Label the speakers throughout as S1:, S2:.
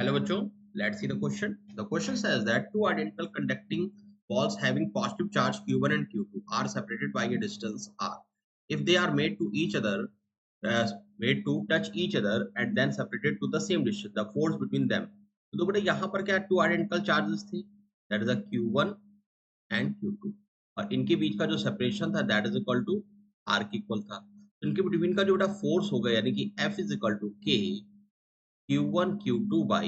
S1: Hello बच्चों, let's see the question. The question says that two identical conducting balls having positive charge Q1 and Q2 are separated by a distance r. If they are made to each other, made to touch each other and then separated to the same distance, the force between them. तो बेटा यहाँ पर क्या two identical charges थे, that is a Q1 and Q2 और इनके बीच का जो सेपरेशन था that is equal to r के इक्वल था. तो इनके बिटवीन का जो बेटा फोर्स होगा यानी कि F is equal to K Q1 Q2 by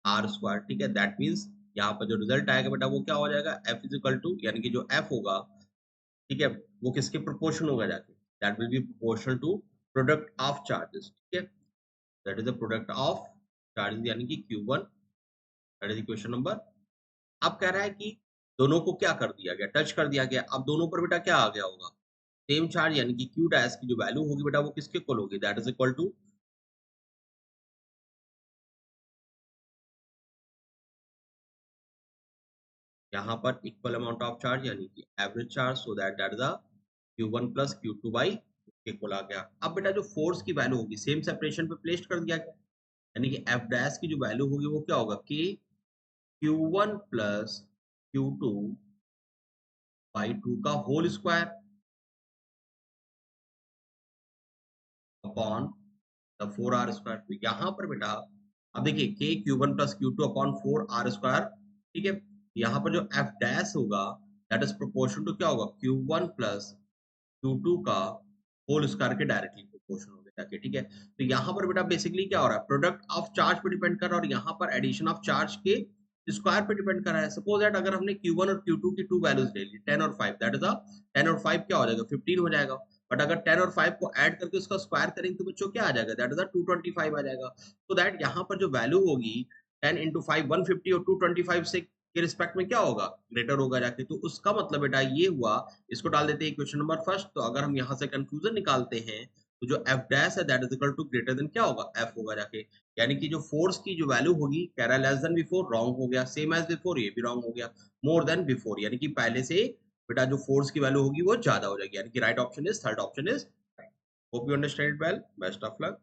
S1: R square. ठीक है, दैट मीन्स यहाँ पर जो रिजल्ट आएगा बेटा वो क्या हो जाएगा एफ इज इक्वल टू यानी कि जो एफ होगा, ठीक है, वो किसके प्रोपोर्शन होगा जाके, that will be proportional to product of charges. ठीक है, that is the product of charges यानी कि Q1. That is equation number. अब कह रहा है कि दोनों को क्या कर दिया गया, टच कर दिया गया. अब दोनों पर बेटा क्या आ गया होगा, सेम चार्ज यानी कि Q डैश की जो वैल्यू होगी बेटा वो किसके इक्वल होगी, दैट इज इक्वल टू यहाँ पर इक्वल अमाउंट ऑफ चार्ज यानी कि average charge, so that that is the Q1 plus Q2 by equal आ गया. अब बेटा जो फोर्स की वैल्यू होगी सेम सेपरेशन पे प्लेस्ड कर दिया गया यानी कि एफ डैश की जो वैल्यू होगी वो क्या होगा कि Q1 प्लस Q2 बाई 2 का whole square upon the 4r square. तो यहाँ पर बेटा अब देखिए k Q1 plus Q2 upon 4r square. ठीक है, यहाँ पर जो f डैश होगा दैट इज प्रोपोर्शन टू क्या होगा Q1 प्लस Q2 का होल स्क्वायर के डायरेक्टली प्रोपोर्शन हो गया जाके. ठीक है, तो यहाँ पर बेटा बेसिकली क्या हो रहा है, प्रोडक्ट ऑफ चार्ज पे डिपेंड कर रहा है और यहाँ पर एडिशन ऑफ चार्ज के स्क्वायर पे डिपेंड कर रहा है. सपोज दैट अगर हमने Q1 और Q2 की टू वैल्यूज ले ली 10 और 5, दैट इज 10 और 5 क्या हो जाएगा 15 हो जाएगा. बट अगर 10 और 5 को ऐड करके उसका स्क्वायर करेंगे तो बच्चों क्या आ जाएगा, दैट इज 225 आ जाएगा. तो दैट यहाँ पर जो वैल्यू होगी 10 इंटू 5 150 और 225 से के रिस्पेक्ट में क्या होगा, ग्रेटर होगा जाके. तो उसका मतलब बेटा ये हुआ, इसको डाल देते हैं क्वेश्चन नंबर फर्स्ट. तो अगर हम यहाँ से कंक्लूजन निकालते हैं तो जो एफ डैश है that is equal to greater than क्या होगा एफ होगा जाके. यानी कि जो फोर्स की जो वैल्यू होगी कह रहा है लेस देन बिफोर, रॉन्ग हो गया. सेम एज बिफोर, ये भी रॉन्ग हो गया. मोर देन बिफोर यानी कि पहले से बेटा जो फोर्स की वैल्यू होगी वो ज्यादा हो जाएगी. यानी कि right option is third option is. Hope you understand well. Best of luck.